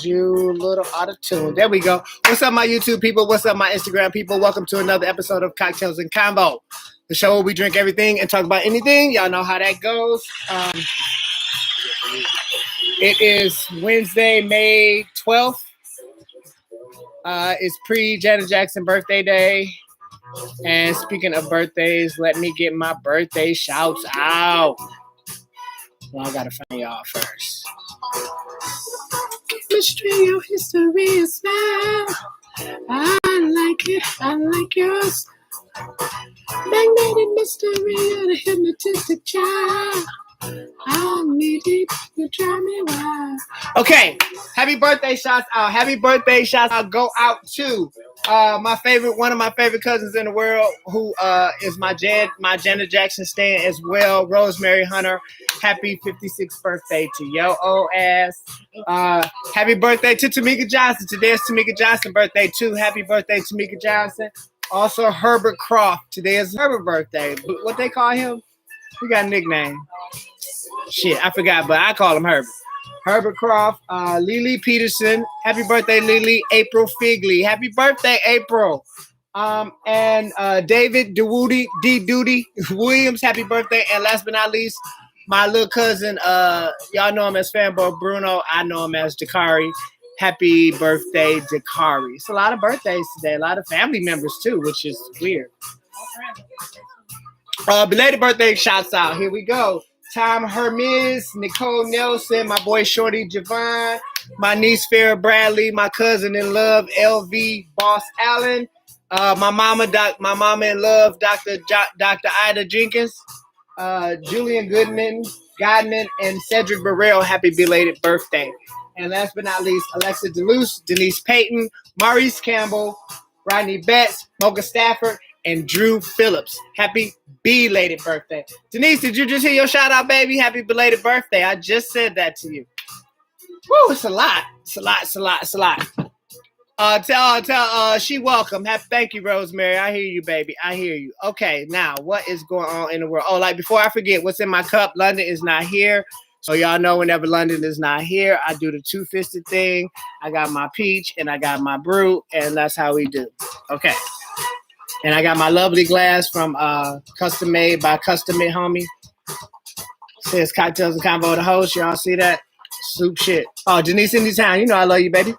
You little out of tune. There we go. What's up, my YouTube people? What's up, my Instagram people? Welcome to another episode of Cocktails and Combo, the show where we drink everything and talk about anything. Y'all know how that goes. It is Wednesday, May 12th. It's pre-Janet Jackson birthday day. And speaking of birthdays, let me get my birthday shouts out. Well, I gotta find y'all first. Chemistry, your history is smile. I like it, I like yours. Magnetic mystery, you're the hypnotistic child. I need it, you drive me wild. Okay, happy birthday shots out. Happy birthday shots out go out to one of my favorite cousins in the world, who is my Janet Jackson stan as well, Rosemary Hunter. Happy 56th birthday to yo old ass. Happy birthday to Tamika Johnson. Today is Tamika Johnson's birthday too. Happy birthday, Tamika Johnson. Also Herbert Croft. Today is Herbert's birthday. What they call him? He got a nickname. Shit, I forgot, but I call him Herbert. Herbert Croft, Lily Peterson. Happy birthday, Lily. April Figley. Happy birthday, April. And David D. Duty Williams. Happy birthday. And last but not least, my little cousin, y'all know him as Fanboy Bruno. I know him as Dakari. Happy birthday, Dakari. It's a lot of birthdays today. A lot of family members, too, which is weird. Belated birthday shouts out. Here we go. Tom Hermes, Nicole Nelson, my boy Shorty Javon, my niece Farrah Bradley, my cousin in love, LV Boss Allen, my mama in love, Dr. Ida Jenkins, Julian Godman, and Cedric Burrell. Happy belated birthday. And last but not least, Alexa DeLuce, Denise Payton, Maurice Campbell, Rodney Betts, Mocha Stafford, and Drew Phillips. Happy belated birthday. Denise, did you just hear your shout out, baby? Happy belated birthday. I just said that to you. Woo, it's a lot. Tell she welcome. Thank you, Rosemary. I hear you, baby. I hear you. Okay, now what is going on in the world? Oh, before I forget, what's in my cup? London is not here. So y'all know whenever London is not here, I do the two-fisted thing. I got my peach and I got my brew, and that's how we do. Okay. And I got my lovely glass from Custom Made by Custom Made Homie. Says Cocktails and Combo the host. Y'all see that? Soup shit. Oh, Denise in town. You know I love you, baby.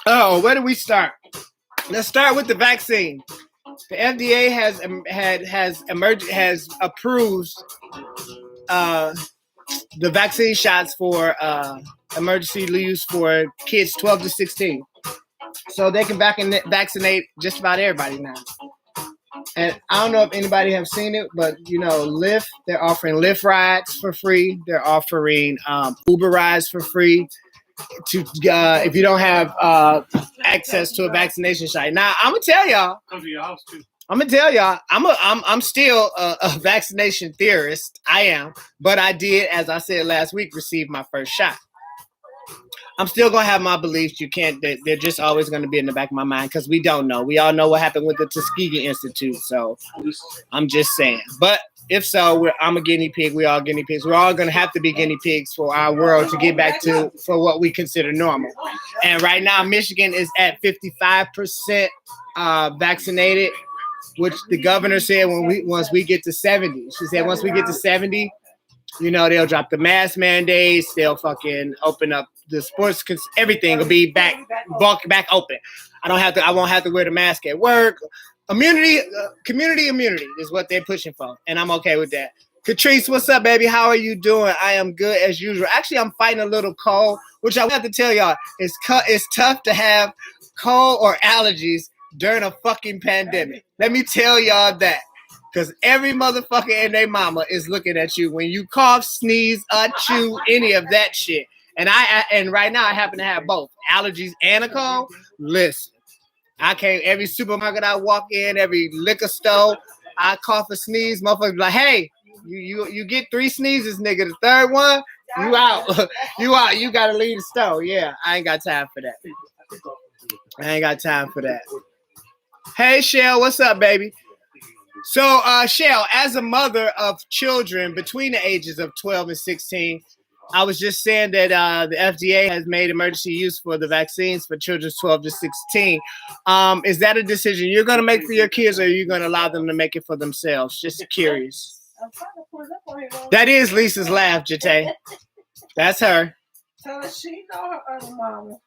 Oh, where do we start? Let's start with the vaccine. The FDA has approved the vaccine shots for emergency use for kids 12 to 16. So they can vaccinate just about everybody now. And I don't know if anybody have seen it, but Lyft, they're offering Lyft rides for free. They're offering Uber rides for free to if you don't have access to a vaccination shot. Now I'm gonna tell y'all. Come to your house too. I'm gonna tell y'all. I'm still a vaccination theorist. I am, but I did, as I said last week, receive my first shot. I'm still going to have my beliefs. They're just always going to be in the back of my mind because we don't know. We all know what happened with the Tuskegee Institute. So I'm just saying. But if so, I'm a guinea pig. We're all guinea pigs. We're all going to have to be guinea pigs for our world to get back for what we consider normal. And right now, Michigan is at 55% vaccinated, which the governor said once we get to 70. She said once we get to 70, they'll drop the mask mandates. They'll fucking open up the sports, because everything will be back open. I won't have to wear the mask at work. Community immunity is what they're pushing for, and I'm okay with that. Catrice, what's up, baby? How are you doing? I am good as usual. Actually, I'm fighting a little cold, which I have to tell y'all, it's tough to have cold or allergies during a fucking pandemic. Let me tell y'all that. Because every motherfucker and their mama is looking at you when you cough, sneeze, chew, any of that shit. And right now I happen to have both allergies and a cold. Listen, I can't. Every supermarket I walk in, every liquor store, I cough or sneeze. Motherfuckers be like, hey, you get 3 sneezes, nigga. The third one, you out. You out. You gotta leave the store. Yeah, I ain't got time for that. Hey, Shell, what's up, baby? So, Shell, as a mother of children between the ages of 12 and 16, I was just saying that the FDA has made emergency use for the vaccines for children 12 to 16. Is that a decision you're going to make for your kids, or are you going to allow them to make it for themselves? Just curious. That is Lisa's laugh, Jate. That's her. So she know her other mama.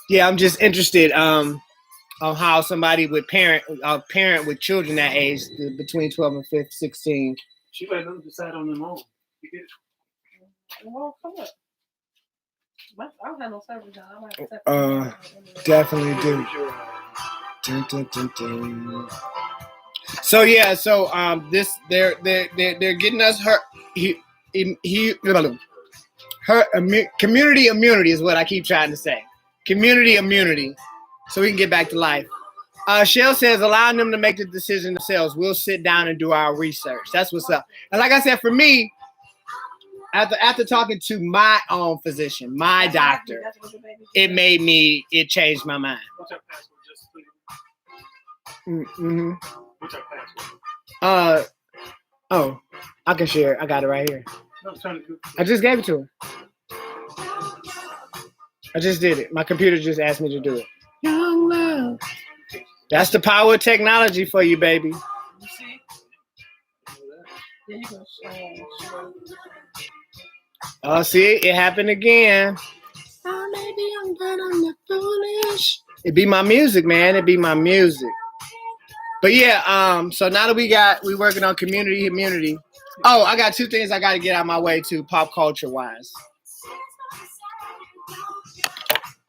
Yeah, I'm just interested on how somebody would parent with children that age between 12 and 16. She let them decide on their own. You get it? Well, come up. I don't have no service now. Definitely do. Dun, dun, dun, dun. So yeah, this they're getting us community immunity is what I keep trying to say. Community immunity, so we can get back to life. Shell says allowing them to make the decision themselves. We'll sit down and do our research. That's what's up. And like I said, for me, after talking to my own physician, my doctor, it changed my mind. What's her password? Just Mm-hmm. what's her password? Oh, I can share it. I got it right here. No, I'm trying to I just gave it to her. I just did it. My computer just asked me to do it. Young love. That's the power of technology for you, baby. You see? Yeah, you can show. Oh, see, it happened again. Oh, maybe I'm not foolish. It be my music, man. It be my music. But yeah, so now that we working on community immunity. Oh, I got two things I got to get out of my way too, pop culture wise.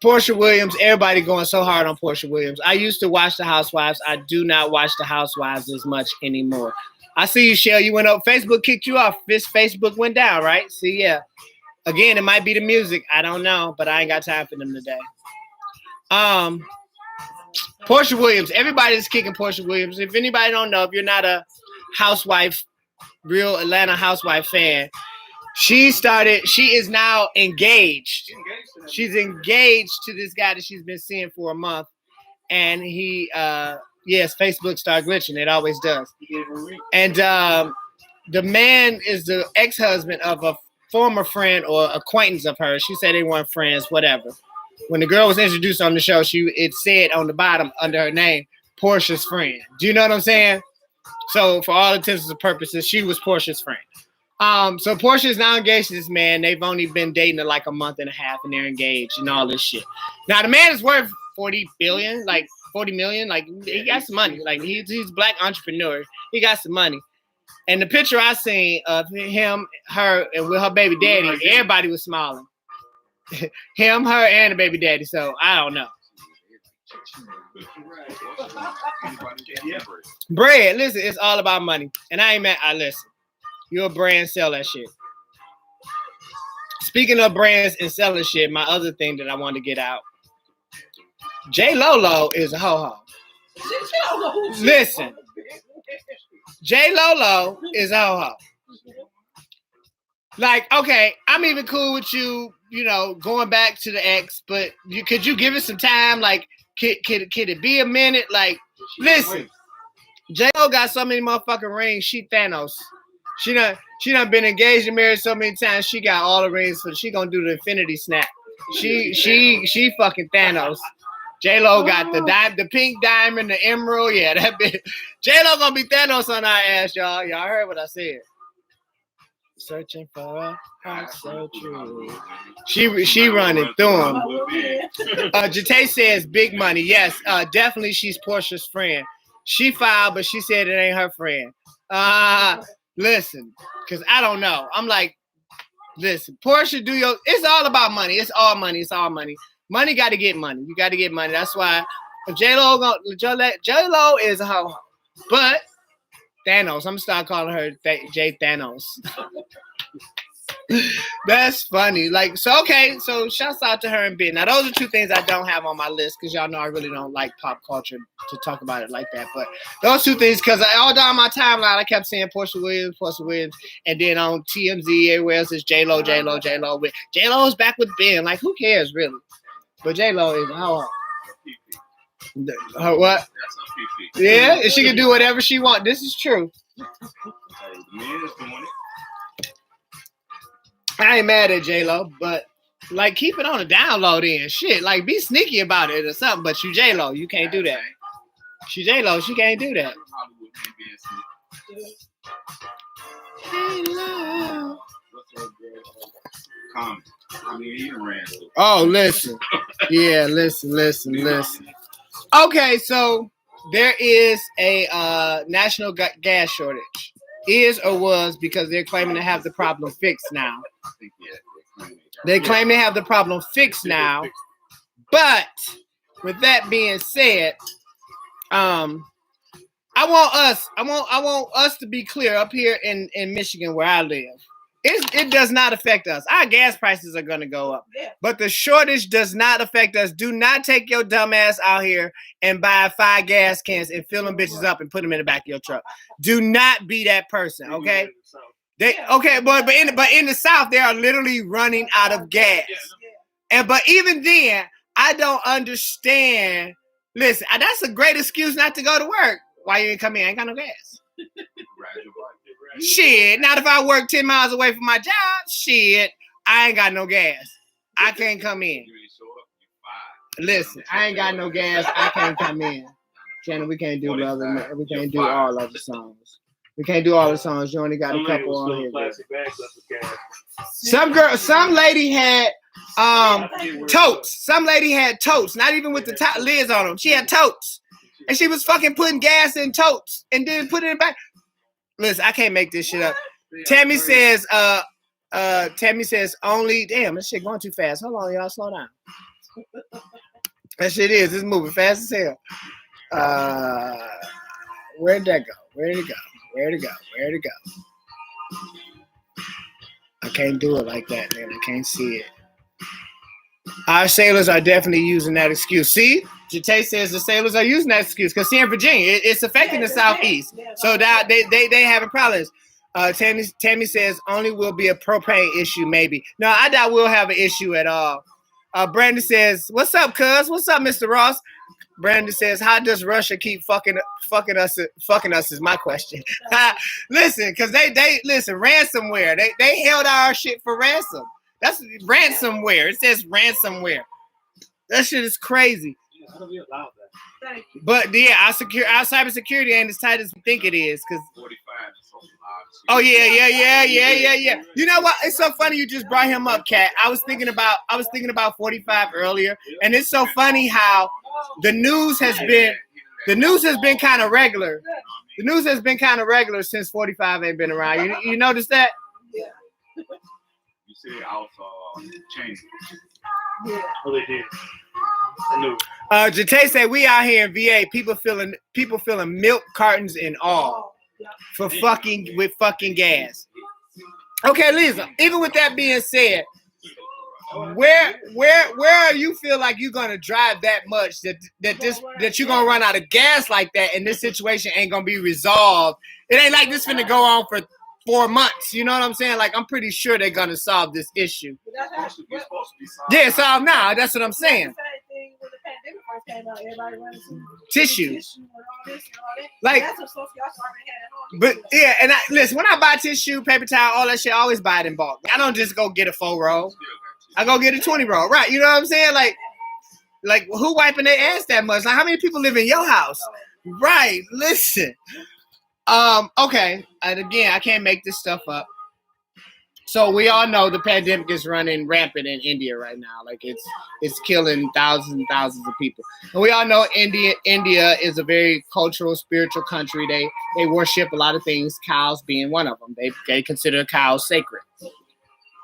Portia Williams, everybody going so hard on Portia Williams. I used to watch The Housewives. I do not watch The Housewives as much anymore. I see you, Shell. You went up. Facebook kicked you off. This Facebook went down, right? See, yeah. Again, it might be the music. I don't know, but I ain't got time for them today. Portia Williams. Everybody's kicking Portia Williams. If anybody don't know, if you're not a housewife, real Atlanta housewife fan, she is now engaged. She's engaged to this guy that she's been seeing for a month. And yes, Facebook started glitching. It always does. And the man is the ex-husband of a former friend or acquaintance of hers. She said they weren't friends, whatever. When the girl was introduced on the show, it said on the bottom under her name, Portia's friend. Do you know what I'm saying? So for all intents and purposes, she was Portia's friend. So Portia is now engaged to this man. They've only been dating like a month and a half, and they're engaged and all this shit. Now the man is worth 40 billion, like 40 million. Like he got some money. Like he's a black entrepreneur. He got some money. And the picture I seen of him, her, and with her baby daddy, everybody was smiling. Him, her, and the baby daddy. So I don't know. Bread. Listen, it's all about money. And I ain't mad. Listen. You're a brand, sell that shit. Speaking of brands and selling shit, my other thing that I want to get out. J Lolo is a ho-ho. Listen. J Lolo is a ho-ho. Like, okay, I'm even cool with you, going back to the ex, but could you give it some time? Like, could it be a minute? Like, listen. J Lo got so many motherfucking rings, she Thanos. She done been engaged and married so many times. She got all the rings, so she gonna do the infinity snap. She fucking Thanos. J Lo got the pink diamond, the emerald. Yeah, that bitch. J Lo gonna be Thanos on our ass, y'all. Y'all heard what I said. Searching for a heart so true. She running through him. Jate says big money. Yes, definitely. She's Portia's friend. She filed, but she said it ain't her friend. Listen, because I don't know. I'm like, listen, Portia, it's all about money. It's all money. It's all money. Money got to get money. You got to get money. That's why if J-Lo is a ho-ho. But Thanos, I'm going to start calling her J Thanos. That's funny. Like, so, okay. So shouts out to her and Ben. Now, those are two things I don't have on my list because y'all know I really don't like pop culture to talk about it like that. But those two things, because all down my timeline, I kept saying Portia Williams. And then on TMZ, everywhere else is J-Lo. J-Lo's back with Ben. Like, who cares, really? But J-Lo is, what? Yeah, and she can do whatever she wants. This is true. The man is doing it. I ain't mad at J-Lo, but like keep it on the down low then. Shit, like be sneaky about it or something. But you J-Lo, you can't do that. She J-Lo, she can't do that. Hollywood can't be in J-Lo. What's her girl? Common. I mean, he ran. Oh, listen. Yeah, listen. Okay, so there is a national gas shortage. Is or was, because they're claiming to have the problem fixed now. I think, yeah, They claim they have the problem fixed now. But with that being said, I want us to be clear up here in Michigan where I live. It does not affect us. Our gas prices are going to go up. Yeah. But the shortage does not affect us. Do not take your dumb ass out here and buy 5 gas cans and fill them bitches up and put them in the back of your truck. Do not be that person, okay? But in the South, they are literally running out of gas. But even then, I don't understand. Listen, that's a great excuse not to go to work. Why you ain't come in? I ain't got no gas. Shit, not if I work 10 miles away from my job. Shit, I ain't got no gas. I can't come in. Listen, I ain't got no gas. I can't come in. Shannon, we can't do we can't do all of the songs. We can't do all the songs. You only got a couple on here. Some lady had totes. Some lady had totes, not even with the top lids on them. She had totes. And she was fucking putting gas in totes and then put it in back. Listen, I can't make this shit up. Tammy says only, damn, this shit going too fast. Hold on, y'all, slow down. That shit is, it's moving fast as hell. Where'd that go? Where'd it go? I can't do it like that, man. I can't see it. Our sailors are definitely using that excuse. See? Jate says the sailors are using that excuse because here in Virginia, it's affecting the Southeast. So now they having problems. Tammy says only will be a propane issue, maybe. No, I doubt we'll have an issue at all. Brandon says, "What's up, cuz? What's up, Mr. Ross?" Brandon says, "How does Russia keep fucking us? Fucking us is my question." Listen, because they listen, ransomware. They held our shit for ransom. That's ransomware. It says ransomware. That shit is crazy. How do we allow that? Thank you. But yeah, our cybersecurity ain't as tight as we think it is. Cause 45 is so loud. oh yeah. You know what? It's so funny you just brought him up, Kat. I was thinking about 45 earlier, and it's so funny how the news has been kind of regular. The news has been kind of regular since 45 ain't been around. You notice that? Yeah. You see it also changed. Yeah. Oh, they did. I knew. Jate said we out here in VA, people filling milk cartons and all for fucking gas. Okay, Lisa. Even with that being said, where you feel like you're gonna drive that much that you're gonna run out of gas like that, and this situation ain't gonna be resolved? It ain't like this finna go on for 4 months. You know what I'm saying? Like I'm pretty sure they're gonna solve this issue. Yeah, solve now. That's what I'm saying. When the pandemic first came out, everybody running some Tissue. and all this and all that. Like, that's some stuff y'all already had at home. but yeah, and listen, when I buy tissue, paper towel, all that shit, I always buy it in bulk. I don't just go get a 4 roll. I go get a 20 roll. Right? You know what I'm saying? Like who wiping their ass that much? Like how many people live in your house? Right. Listen. Okay. And again, I can't make this stuff up. So we all know the pandemic is running rampant in India right now. Like it's killing thousands and thousands of people. And we all know India is a very cultural, spiritual country. They worship a lot of things, cows being one of them. They consider cows sacred.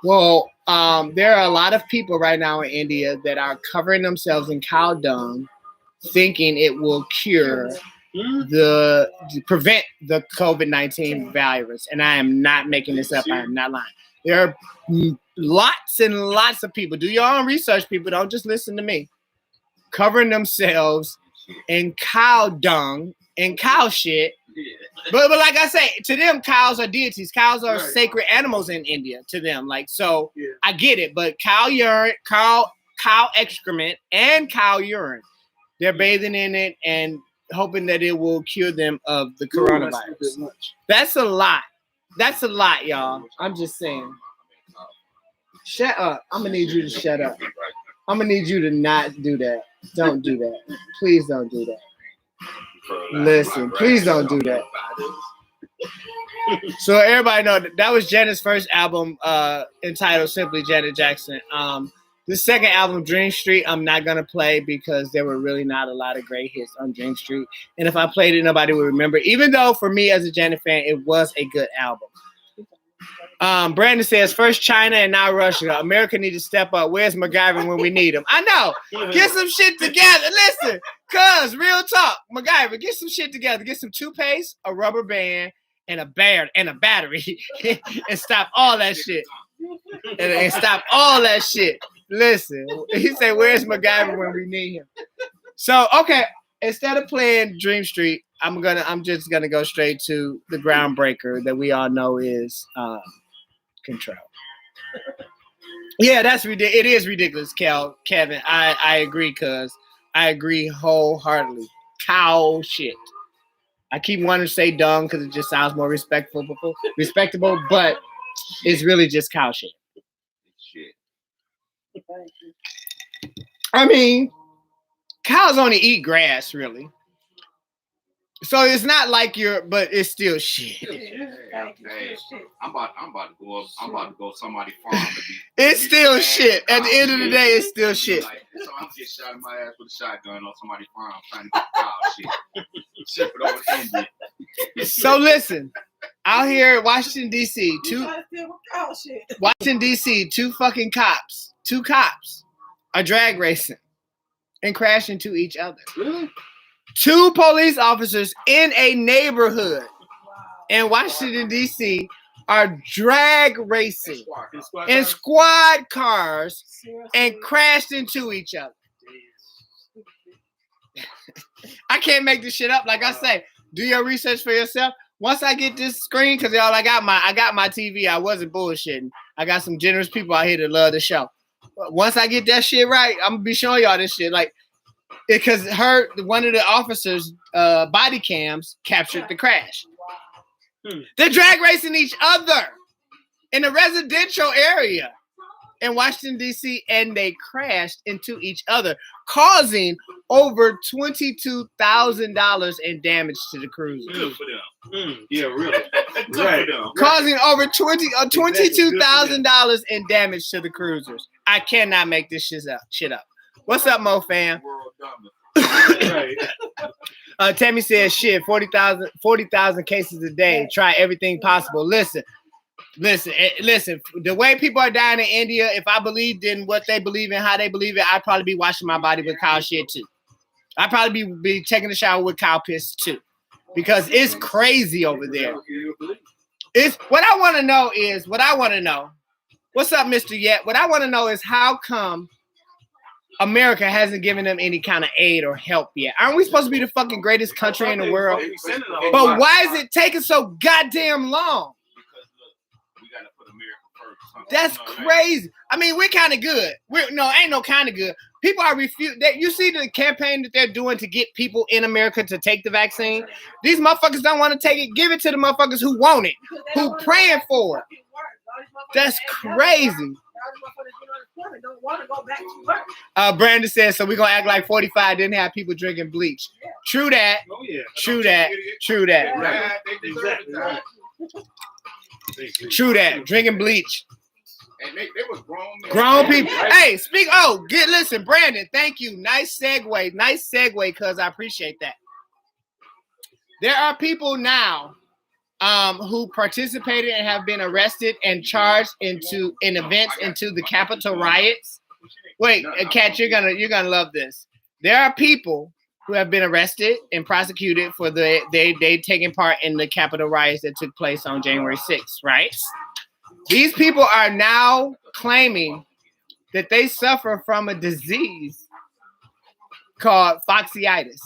Well, there are a lot of people right now in India that are covering themselves in cow dung, thinking it will prevent the COVID-19 virus. And I am not making this up. I am not lying. There are lots and lots of people. Do your own research, people. Don't just listen to me. Covering themselves in cow dung and cow shit. But like I say, to them, cows are deities. Cows are sacred animals in India to them. Like, so I get it. But cow urine, cow excrement, and cow urine, they're bathing in it and hoping that it will cure them of the coronavirus. That's a lot. That's a lot, y'all. I'm just saying. Shut up. I'm gonna need you to shut up. I'm gonna need you to not do that. Don't do that. Please don't do that. Listen, please don't do that. So everybody know that was Janet's first album, entitled simply Janet Jackson. The second album, Dream Street, I'm not gonna play because there were really not a lot of great hits on Dream Street. And if I played it, nobody would remember. Even though for me as a Janet fan, it was a good album. Brandon says, first China and now Russia. America needs to step up. Where's MacGyver when we need him? I know. Get some shit together. Listen, cuz, real talk. MacGyver, get some shit together. Get some toothpaste, a rubber band, and a battery. And stop all that shit. And stop all that shit. Listen, he said, where's MacGyver when we need him? So, okay, instead of playing Dream Street, I'm just gonna go straight to the groundbreaker that we all know is Control. Yeah, that's ridiculous. It is ridiculous, Kevin. I agree, cuz I agree wholeheartedly. Cow shit. I keep wanting to say dung because it just sounds more respectable, but it's really just cow shit. I mean, cows only eat grass, really. So it's not like but it's still shit. Hey, I'm about to go somebody's farm to be. It's still shit. At the end of the day, it's still shit. So I'm getting shot in my ass with a shotgun on somebody's farm trying to get cow shit. Ship it over to India. So listen, out here in Washington, D.C., two fucking cops, are drag racing and crashing into each other. Really? Two police officers in a neighborhood in Washington, D.C. are drag racing in squad cars and crashed into each other. I can't make this shit up. Like I say, do your research for yourself. Once I get this screen, because y'all, I got my TV. I wasn't bullshitting. I got some generous people out here that love the show. Once I get that shit right, I'm gonna be showing y'all this shit. Like, because one of the officers' body cams captured the crash. They're drag racing each other in a residential area in Washington, D.C., and they crashed into each other, causing over $22,000 in damage to the cruiser. Yeah, really. Right. Causing over $22,000 in damage to the cruisers. I cannot make this shit up. What's up, Mo fam? Right. Tammy says, shit, 40,000 cases a day. Try everything possible. Listen. The way people are dying in India, if I believed in what they believe in, how they believe it, I'd probably be washing my body with cow shit too. I'd probably be taking a shower with cow piss too. Because it's crazy over there. What I want to know. What's up, Mr. Yet? What I want to know is how come America hasn't given them any kind of aid or help yet? Aren't we supposed to be the fucking greatest country in the world? But why is it taking so goddamn long? Because look, we gotta put America first. That's crazy. I mean, we're kind of good. Ain't no kind of good. People are refusing. You see the campaign that they're doing to get people in America to take the vaccine? These motherfuckers don't want to take it. Give it to the motherfuckers who want it, who praying for it. That's crazy. Don't want to go back to work. Brandon says, so we're going to act like 45 didn't have people drinking bleach. Yeah. True that. Oh, yeah. True that. True that. Right. They deserve Exactly. it. Right. True that. Drinking bleach. And they was grown men. Grown people. Hey, listen, Brandon, thank you. Nice segue, cuz I appreciate that. There are people now who participated and have been arrested and charged in events into the Capitol riots. Wait, Kat, you're gonna love this. There are people who have been arrested and prosecuted for they taking part in the Capitol riots that took place on January 6th, right? These people are now claiming that they suffer from a disease called foxitis.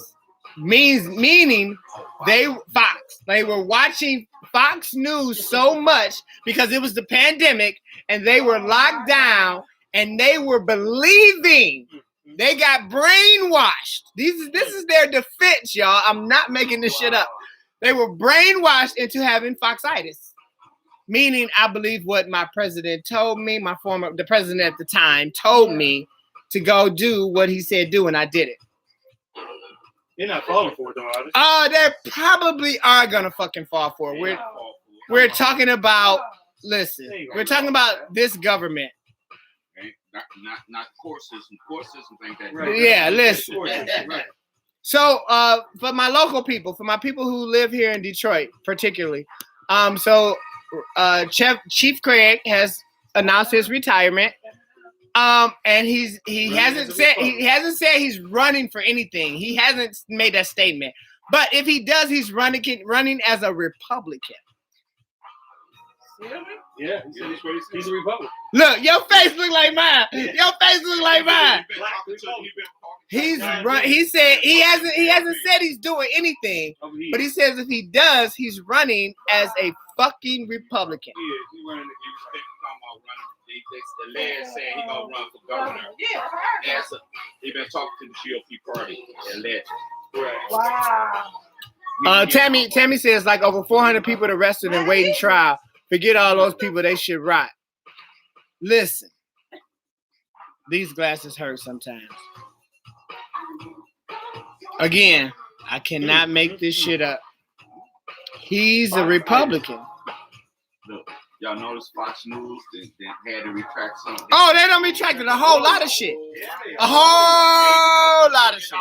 Meaning they were watching Fox News so much because it was the pandemic and they were locked down and they were believing They got brainwashed. This is their defense, y'all. I'm not making this shit up. They were brainwashed into having foxitis. Meaning, I believe what my president told me, the president at the time told me to go do what he said do, and I did it. They're not falling for it, though, are they? They probably are gonna fucking fall for it. We're talking about, listen, we're talking about this government. Not court system. Court system think that. Right. Yeah, listen. Right. So, for my local people, for my people who live here in Detroit, particularly, Chief Craig has announced his retirement. And he hasn't said he's running for anything. He hasn't made that statement. But if he does, he's running as a Republican. Yeah, he's a Republican. Look, your face look like mine. Your face look like mine. He said he hasn't said he's doing anything, but he says if he does, he's running as a fucking Republican. Yeah, he running. The lad said he gonna run for governor. Yeah, I heard that. He been talking to the GOP party. Alleged. Wow. Tammy says like over 400 people arrested and waiting trial. Forget all those people, they should rot. Listen, these glasses hurt sometimes. Again, I cannot make this shit up. He's a Republican. Look, y'all notice Fox News they had to retract something. Oh, they done retracted a whole lot of shit. A whole lot of shit.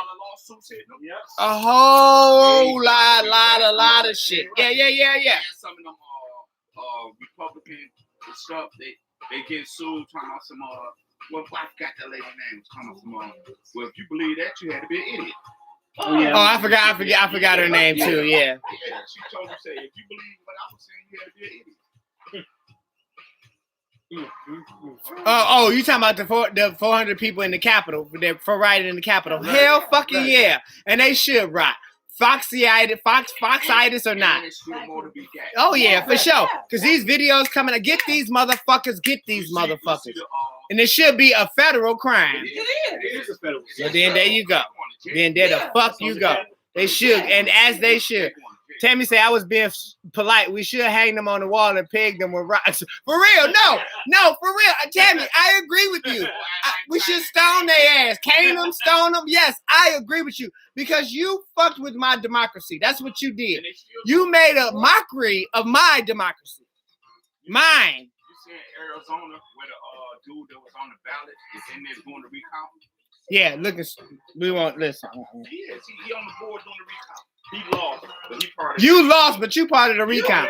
A whole lot of shit. Yeah. Some of them Republican stuff, they get sued talking about some well, I forgot that lady name. Talking about some well, if you believe that, you had to be an idiot. Oh, yeah. I forgot her name too. Yeah. She told me, say, if you believe what I was saying, you had to be an idiot. Oh, you talking about the 400 people in the Capitol for rioting in the Capitol? Right. Hell, fucking right. Yeah, and they should rot. Foxitis or not? Oh yeah, for sure. Because these videos coming, get these motherfuckers, and it should be a federal crime. It is a federal. So then there you go. Then there the fuck you go. They should, and as they should. Tammy said I was being polite. We should hang them on the wall and peg them with rocks. For real, no, for real. Tammy, I agree with you. We should stone their ass. Cane them, stone them. Yes, I agree with you. Because you fucked with my democracy. That's what you did. You made a mockery of my democracy. Mine. You said Arizona where the dude that was on the ballot is in there doing the recount? Yeah, look, we won't listen. He is. He on the board doing the recount. He lost, but he part of you lost, but you part of the recount.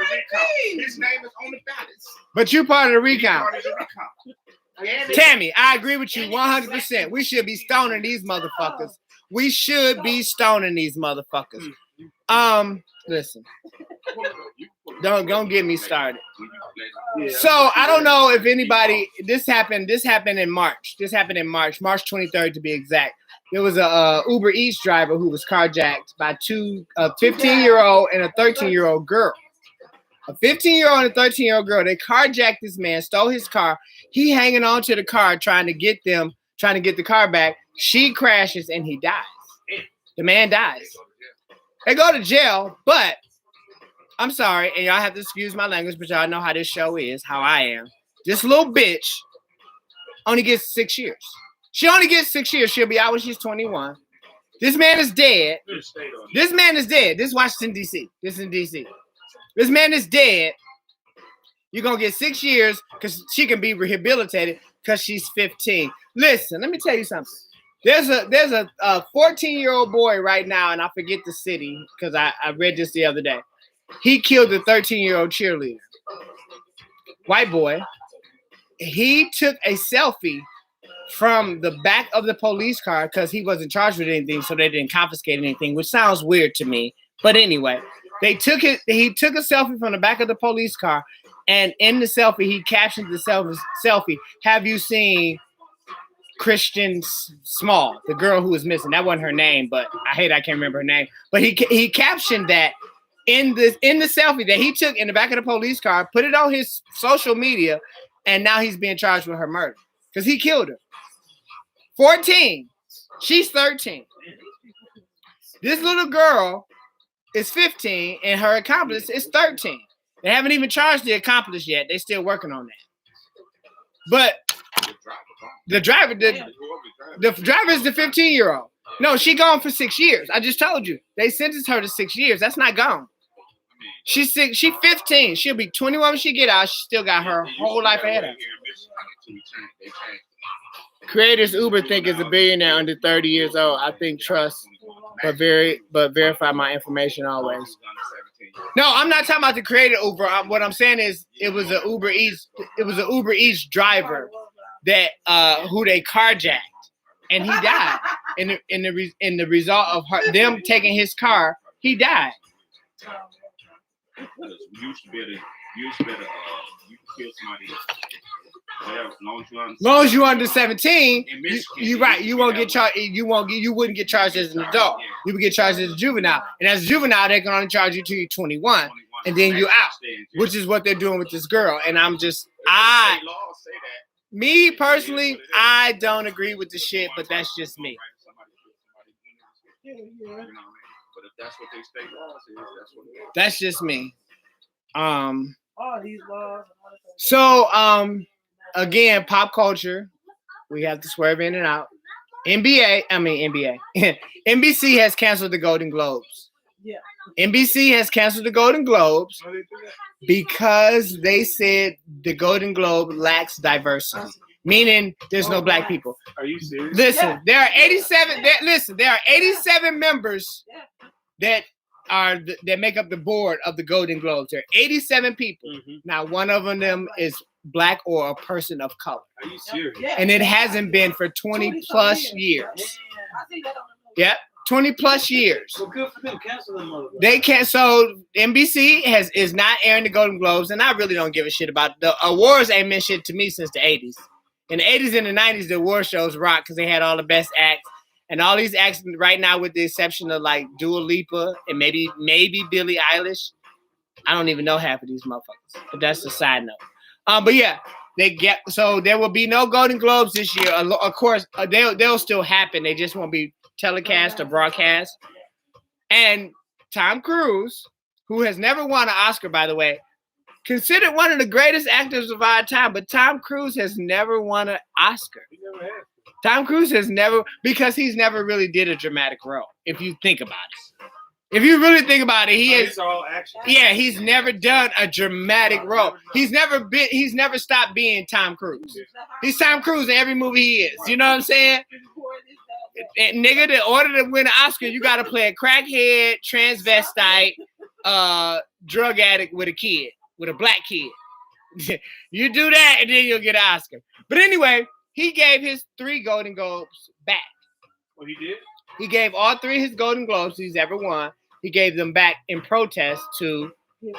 His name is on the ballots. But you part of the recount. Tammy, I agree with you 100%. We should be stoning these motherfuckers. We should be stoning these motherfuckers. Listen. Don't get me started. So I don't know if anybody. This happened in March. March 23rd to be exact. There was a Uber Eats driver who was carjacked by a 15-year-old and a 13-year-old girl. A 15-year-old and a 13-year-old girl. They carjacked this man, stole his car. He hanging on to the car, trying to get the car back. She crashes and he dies. The man dies. They go to jail, but I'm sorry, and y'all have to excuse my language, but y'all know how this show is, how I am. This little bitch only gets 6 years. She only gets 6 years. She'll be out when she's 21. This man is dead. This man is dead. This is Washington, D.C. This is in D.C. This man is dead. You're going to get 6 years because she can be rehabilitated because she's 15. Listen, let me tell you something. There's a 14-year-old boy right now, and I forget the city because I read this the other day. He killed a 13-year-old cheerleader. White boy. He took a selfie from the back of the police car because he wasn't charged with anything, so they didn't confiscate anything, which sounds weird to me. But anyway, he took a selfie from the back of the police car, and in the selfie, he captioned the selfie, "Have you seen Christian Small, the girl who was missing?" That wasn't her name, but I can't remember her name. But he captioned that in the selfie that he took in the back of the police car, put it on his social media, and now he's being charged with her murder because he killed her. 14. She's 13. This little girl is 15, and her accomplice is 13. They haven't even charged the accomplice yet. They're still working on that. But the driver is the 15-year-old. No, she gone for 6 years. I just told you. They sentenced her to 6 years. That's not gone. She's 15. She'll be 21 when she get out. She still got her whole life ahead of her. Creators Uber think is a billionaire under 30 years old. I think trust, but verify my information always. No, I'm not talking about the creator Uber. What I'm saying is it was an Uber Eats driver that who they carjacked, and he died. In the result of them taking his car, he died. You should better you can kill somebody. Whatever, as long as you're under 17, you're right. You won't get charged. You wouldn't get charged as an adult. You would get charged as a juvenile. And as a juvenile, they can only charge you till you're 21, and then you're out. Which is what they're doing with this girl. And me personally, I don't agree with the shit, but that's just me. But if that's what they state laws is, that's what it is. That's just me. All these laws. So again, pop culture. We have to swerve in and out. NBA. NBC has canceled the Golden Globes. Yeah. NBC has canceled the Golden Globes because they said the Golden Globe lacks diversity, meaning there's no black people. Are you serious? Listen, there are 87. There are 87 members that make up the board of the Golden Globes. There are 87 people. Mm-hmm. Now, one of them is black or a person of color. Are you serious? And it hasn't been for 20 plus years. Yep. 20 plus years. Well, good for them. Cancel them, motherfuckers. They can't. So NBC is not airing the Golden Globes, and I really don't give a shit about it. The awards ain't meant shit to me since the 80s. In the 80s and the 90s, the award shows rock because they had all the best acts, and all these acts right now, with the exception of like Dua Lipa and maybe Billie Eilish. I don't even know half of these motherfuckers, but that's a side note. But yeah, so there will be no Golden Globes this year. Of course, they'll still happen. They just won't be telecast or broadcast. And Tom Cruise, who has never won an Oscar, by the way, considered one of the greatest actors of our time, but Tom Cruise has never won an Oscar. He never has. Tom Cruise has never, because he's never really did a dramatic role, if you think about it. If you really think about it, It's all action. Yeah, he's never done a dramatic role. He's never stopped being Tom Cruise. He's Tom Cruise in every movie he is. You know what I'm saying? And nigga, in order to win an Oscar, you gotta play a crackhead, transvestite, drug addict with a black kid. You do that, and then you'll get an Oscar. But anyway, he gave his 3 Golden Globes back. What he did? He gave all 3 of his Golden Globes he's ever won. He gave them back in protest to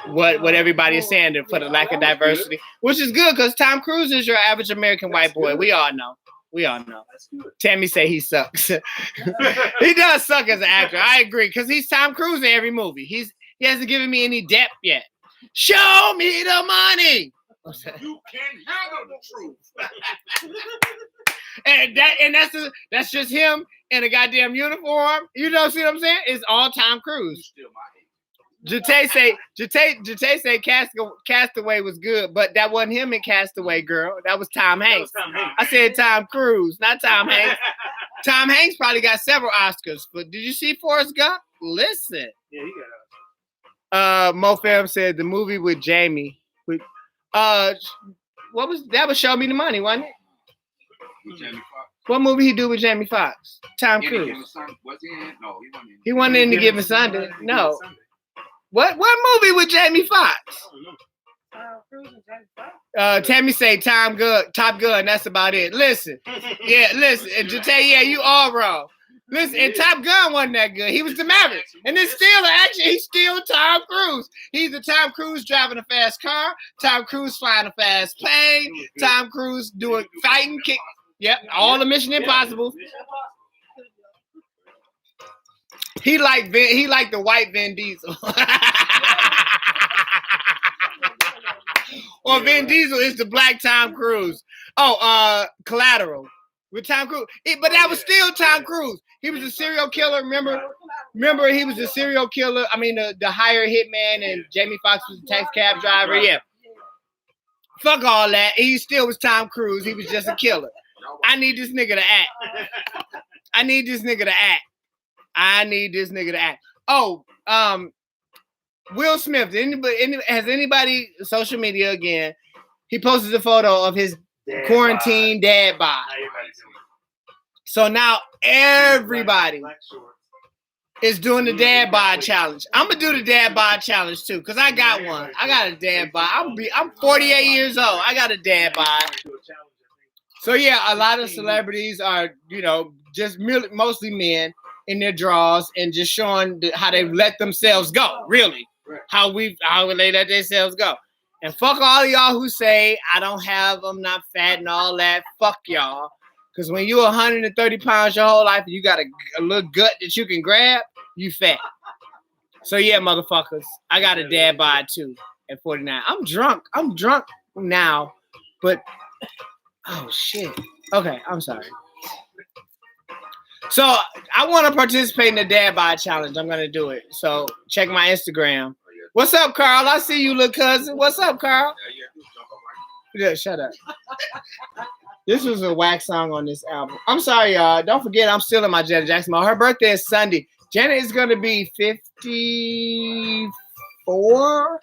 what everybody is saying for the lack of diversity, which is good because Tom Cruise is your average American white boy. We all know. Tammy say he sucks. He does suck as an actor. I agree because he's Tom Cruise in every movie. He hasn't given me any depth yet. Show me the money. You can handle the truth. and that's just him in a goddamn uniform. You know, see what I'm saying? It's all Tom Cruise. Jate say Castaway was good, but that wasn't him in Castaway, girl. That was Tom Hanks. I said Tom Cruise, not Tom Hanks. Tom Hanks probably got several Oscars, but did you see Forrest Gump? Listen. Yeah, he got Mo Fam said the movie with Jamie. What was that? Was Show Me the Money, wasn't it? With Jamie Foxx. What movie he do with Jamie Foxx? Tom Cruise. Was he in? No, he wasn't in The Given Sunday. No. What movie with Jamie Foxx? Tammy say Top Gun. That's about it. Listen. And Jate, you all wrong. Listen, and Top Gun wasn't that good. He was the Maverick. And then he's still Tom Cruise. He's the Tom Cruise driving a fast car, Tom Cruise flying a fast plane, Tom Cruise doing fighting kick. Yep, all the Mission Impossible. He like the white Vin Diesel. Or Vin Diesel is the black Tom Cruise. Collateral. With Tom Cruise. But that was still Tom Cruise. He was a serial killer. Remember, he was a serial killer. I mean, the hired hitman, and Jamie Foxx was the taxi cab driver. Yeah. Fuck all that. He still was Tom Cruise. He was just a killer. I need this nigga to act. I need this nigga to act. Oh, Will Smith. Has anybody social media again? He posted a photo of his quarantine dad bod. So now everybody is doing the dad bod challenge. I'm gonna do the dad bod challenge too, cause I got one. I got a dad bod. I'm 48 years old. I got a dad bod. So yeah, a lot of celebrities are, just mostly men in their draws and just showing how they let themselves go. Really, how they let themselves go. And fuck all of y'all who say I don't have, I'm not fat and all that. Fuck y'all. Because when you're 130 pounds your whole life and you got a little gut that you can grab, you fat. So yeah, motherfuckers, I got a dad bod too at 49. I'm drunk now, but oh shit. Okay, I'm sorry. So I want to participate in the dad bod challenge. I'm gonna do it. So check my Instagram. What's up, Carl? I see you, little cousin. What's up, Carl? Yeah, shut up. This was a whack song on this album. I'm sorry, y'all. Don't forget, I'm still in my Janet Jackson mode. Her birthday is Sunday. Janet is going to be 54.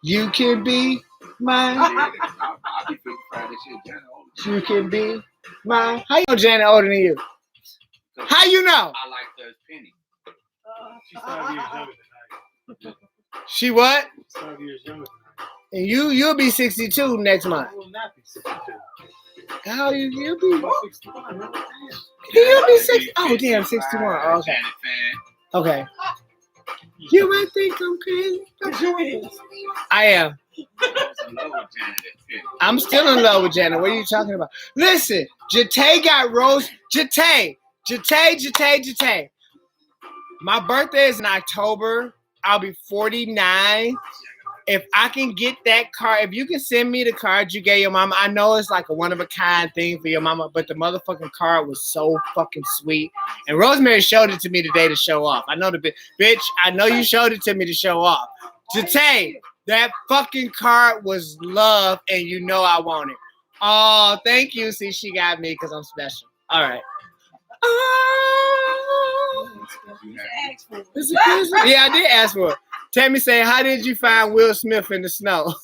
You can be mine. You can be mine. How you know Janet older than you? How you know? I like those penny. She's 5 years younger than I am. She what? 5 years younger than I am. And you'll be 62 next month. I will not be 62. How you'll be? I'm 61. You'll be 60. Oh damn, 61. Oh, okay. Okay. You might think I'm crazy, but you is. I am. I'm still in love with Janet. What are you talking about? Listen, Jate got rose. Jate. My birthday is in October. I'll be 49. If I can get that card, if you can send me the card you gave your mama, I know it's like a one-of-a-kind thing for your mama, but the motherfucking card was so fucking sweet. And Rosemary showed it to me today to show off. I know bitch, I know you showed it to me to show off. Jate, that fucking card was love, and you know I want it. Oh, thank you. See, she got me because I'm special. All right. Yeah, I did ask for it. Tammy say, how did you find Will Smith in the snow?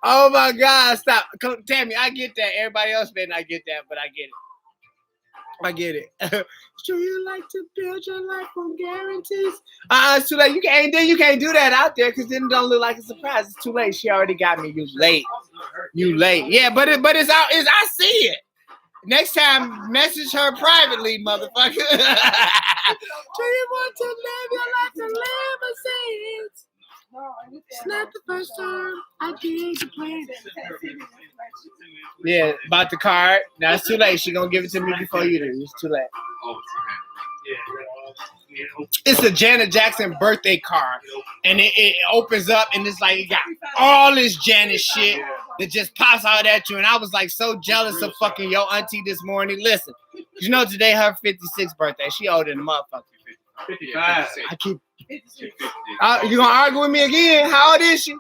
Oh my God, stop. Tammy, I get that. Everybody else may not get that, but I get it. Do you like to build your life on guarantees? It's too late. You can't do that out there because then it don't look like a surprise. It's too late. She already got me. You late. Yeah, but it's out. I see it. Next time, message her privately, motherfucker. Do you want to live your life to live a sentence? It's not the first time I did the plan. Yeah, about the card. Now it's too late. She gonna give it to me before you do. It's too late. It's a Janet Jackson birthday card, and it opens up, and it's like it got all this Janet shit that just pops out at you. And I was like so jealous of fucking your auntie this morning. Listen, you know today her 56th birthday. She older than a motherfucker. 55. I keep. You gonna argue with me again? How old is she?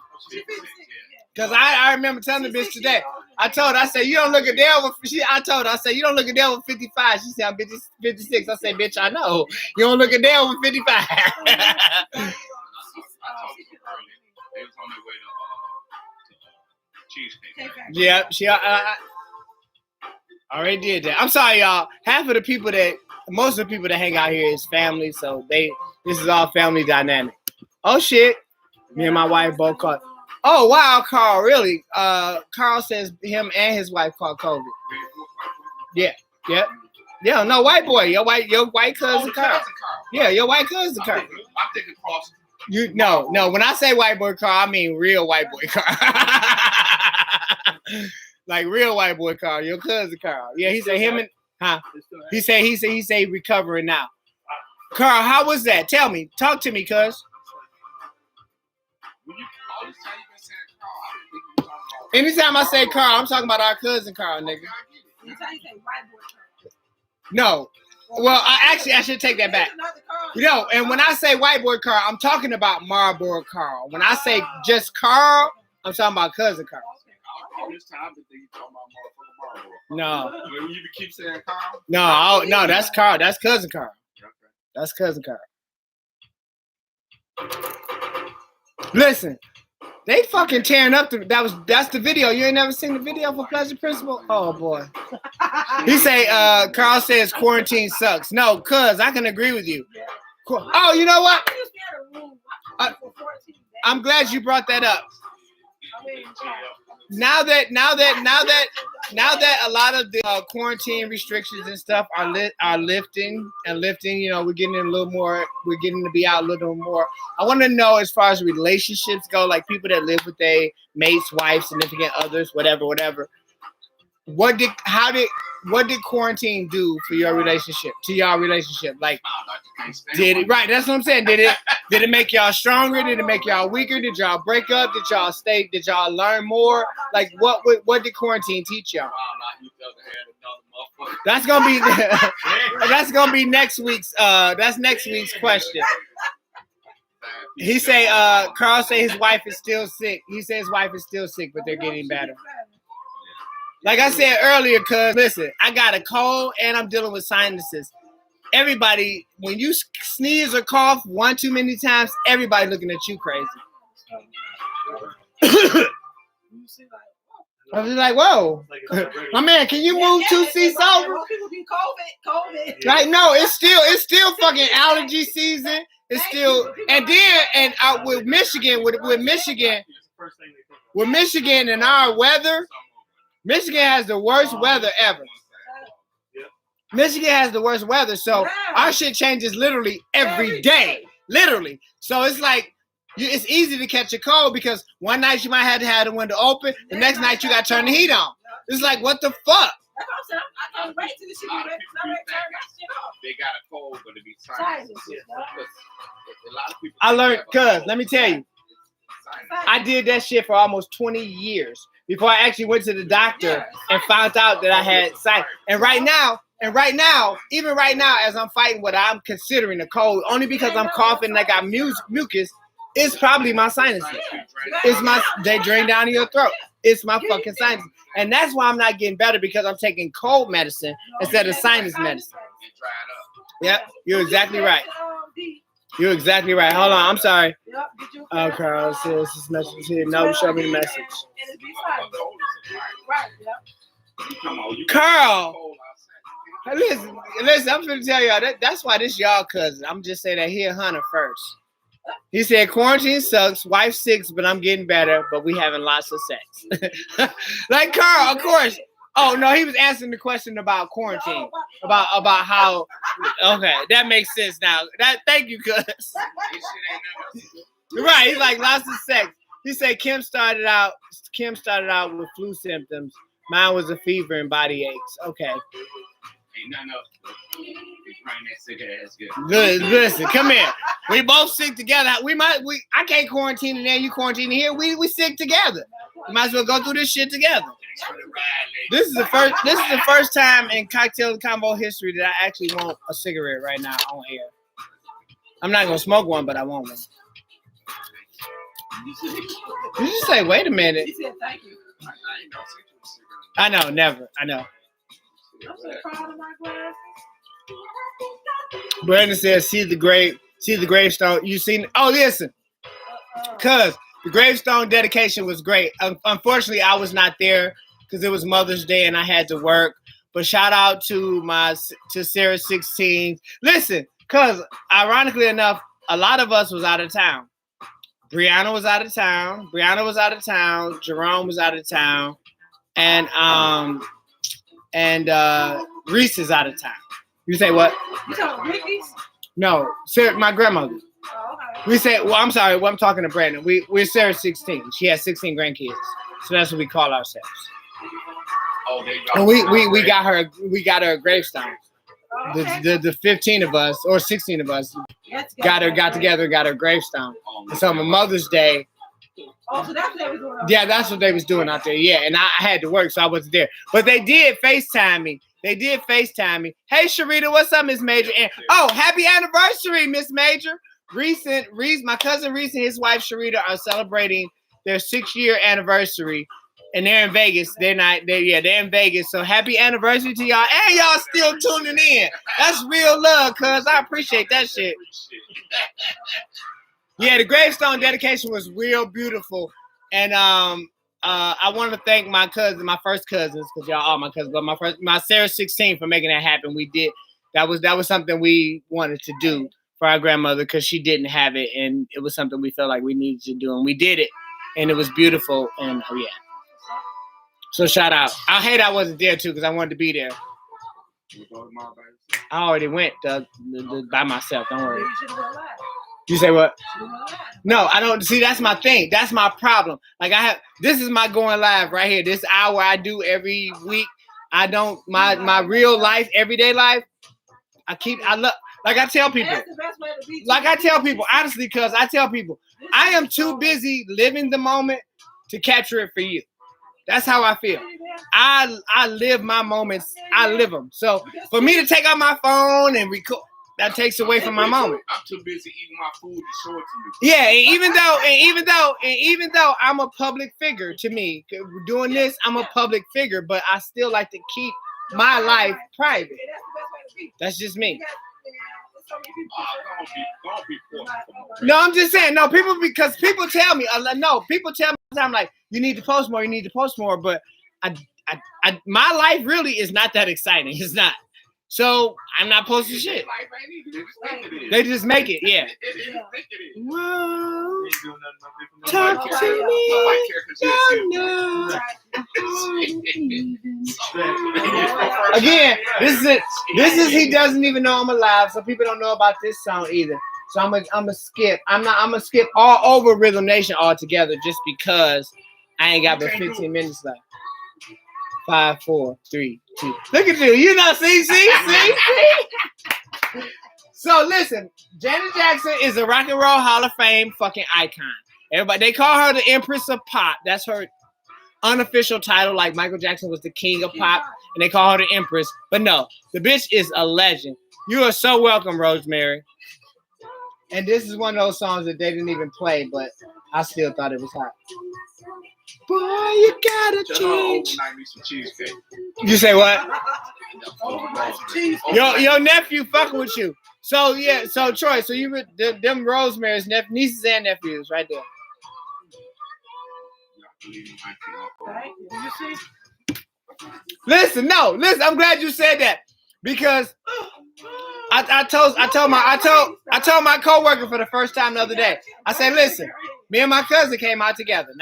Because I remember telling the bitch today. I told her, I said, you don't look a day over. I told her, I said, you don't look a day over 55. She said, I'm 56. I said, bitch, I know. You don't look a day over 55. I told you earlier. They was on their way to Cheesecake. Yeah, she already did that. I'm sorry, y'all. Most of the people that hang out here is family, so this is all family dynamic. Oh shit. Me and my wife both caught. Oh wow, Carl, really? Carl says him and his wife caught COVID. Yeah. No, white boy, your white cousin Carl. Yeah, your white cousin Carl. I'm thinking cross. No. When I say white boy Carl, I mean real white boy Carl. Like real white boy Carl, your cousin Carl. Yeah, he said him and He said recovering now. Carl, how was that? Tell me. Talk to me, cuz. Anytime I say Carl, I'm talking about our cousin Carl, nigga. Anytime you say white boy Carl. No. Well, I should take that back. No, and when I say white boy Carl, I'm talking about Marlboro Carl. When I say just Carl, I'm talking about cousin Carl. All this time, but then you talking about motherfucking No. Marlboro. When you keep saying Carl? No, that's Carl. That's cousin Carl. Okay. That's cousin Carl. Listen, they fucking tearing up that's the video. You ain't never seen the video for Pleasure Principle? Oh boy. He say Carl says quarantine sucks. No, cuz I can agree with you. Oh, you know what? I'm glad you brought that up. Now that a lot of the quarantine restrictions and stuff are lifting, you know, we're getting to be out a little more. I want to know, as far as relationships go, like people that live with their mates, wives, significant others, whatever. What did quarantine do for your relationship? To y'all relationship, like, did it right? That's what I'm saying. Did it make y'all stronger? Did it make y'all weaker? Did y'all break up? Did y'all stay? Did y'all learn more? Like, what did quarantine teach y'all? That's gonna be next week's. That's next week's question. He say, Carl say his wife is still sick. He says his wife is still sick, but they're getting better. Like I said earlier, cuz, listen, I got a cold and I'm dealing with sinuses. Everybody, when you sneeze or cough one too many times, everybody looking at you crazy. I was like, whoa. My man, can you move 2 seats over? People be COVID. Like, no, it's still fucking allergy season. It's still, and with Michigan and our weather, Michigan has the worst weather ever. Michigan has the worst weather, so our shit changes literally every day. Literally. So it's like, it's easy to catch a cold because one night you might have to have the window open, the next night you got to turn the heat on. It's like, what the fuck? That's what I'm saying. I can't wait till this shit be ready. They got a cold, but it be silent. A lot of people. I learned, cuz, let me tell you, I did that shit for almost 20 years before I actually went to the doctor and found out that I had sinus. And right now, even right now, as I'm fighting what I'm considering a cold, only because I'm coughing and I got mucus, it's probably my sinuses. They drain down in your throat. It's my fucking sinus. And that's why I'm not getting better, because I'm taking cold medicine instead of sinus medicine. Yep, you're exactly right. You're exactly right. Hold on, I'm sorry. Oh, Carl says this message is here. No, show me the message. Carl, listen, I'm gonna tell y'all that's why this y'all cousin. I'm just saying that he a hunter first. He said quarantine sucks, wife sick, but I'm getting better, but we having lots of sex. Like Carl, of course. Oh no, he was answering the question about quarantine, about how. Okay, that makes sense now. Thank you, cuz. Right, he's like lots of sex. He said Kim started out with flu symptoms. Mine was a fever and body aches. Okay. Ain't nothing else. Listen, come here. We both sick together. I can't quarantine in there. You quarantine here. We sick together. We might as well go through this shit together. This is the first time in Cocktail Combo history that I actually want a cigarette right now on air. I'm not gonna smoke one, but I want one. Did you say, wait a minute? He said thank you. I know, never. I know. I'm so proud of my glass. Brandon says, see the gravestone. You seen? Oh, listen, cuz the gravestone dedication was great. Unfortunately, I was not there because it was Mother's Day and I had to work. But shout out to Sarah 16. Listen, cuz ironically enough, a lot of us was out of town. Brianna was out of town. Jerome was out of town, and Reese is out of town. You say what? You talking Ricky's? No, Sarah, my grandmother. Oh, okay. We say, well, I'm sorry. Well, I'm talking to Brandon. We're Sarah 16. She has 16 grandkids, so that's what we call ourselves. Oh, and we got her a gravestone. Oh, okay. The 15 of us or 16 of us got together and got her gravestone. And so on Mother's Day, Oh, so that's what they was doing. Yeah, that's what they was doing out there. Yeah, and I had to work, so I wasn't there. But they did FaceTime me. Hey, Sharita, what's up, Miss Major? And happy anniversary, Miss Major. My cousin Reese and his wife Sharita are celebrating their 6-year anniversary, and they're in Vegas. They're in Vegas. So happy anniversary to y'all, and y'all still tuning in. That's real love, cuz I appreciate that shit. Yeah, the gravestone dedication was real beautiful, and I want to thank my first cousins, because y'all all my cousins, but my Sarah 16 for making that happen. We did that was something we wanted to do for our grandmother, because she didn't have it, and it was something we felt like we needed to do, and we did it, and it was beautiful, and yeah. So shout out. I hate I wasn't there too, because I wanted to be there. I already went by myself. Don't worry. You say what? No, I don't. See, that's my thing. That's my problem. Like this is my going live right here. This hour I do every week. I don't, my real life, everyday life, like I tell people, honestly, because I tell people, I am too busy living the moment to capture it for you. That's how I feel. I live my moments. I live them. So for me to take out my phone and record, that takes away from my moment. I'm too busy eating my food to show it to you. Yeah, and even though I'm a public figure, to me, doing this, I'm a public figure, but I still like to keep my life private. That's just me. No, I'm just saying. No, because people tell me. People tell me all the time, like, you need to post more. But my life really is not that exciting. It's not. So I'm not posting shit. They just make it, yeah. Whoa, talk to me. Again, this is he doesn't even know I'm alive, so people don't know about this song either. So I'm gonna skip. I'm gonna skip all over Rhythm Nation altogether, just because I ain't got but 15 minutes left. 5, 4, 3, 2. Look at you. You know, see. So listen, Janet Jackson is a Rock and Roll Hall of Fame fucking icon. Everybody, they call her the Empress of Pop. That's her unofficial title, like Michael Jackson was the king of pop, and they call her the Empress. But no, the bitch is a legend. You are so welcome, Rosemary. And this is one of those songs that they didn't even play, but I still thought it was hot. Boy, you gotta change. You say what? Your nephew fucking with you. So yeah, so Troy, so you them Rosemary's nieces and nephews right there. Listen, I'm glad you said that, because I told my coworker for the first time the other day. I said, listen, me and my cousin came out together.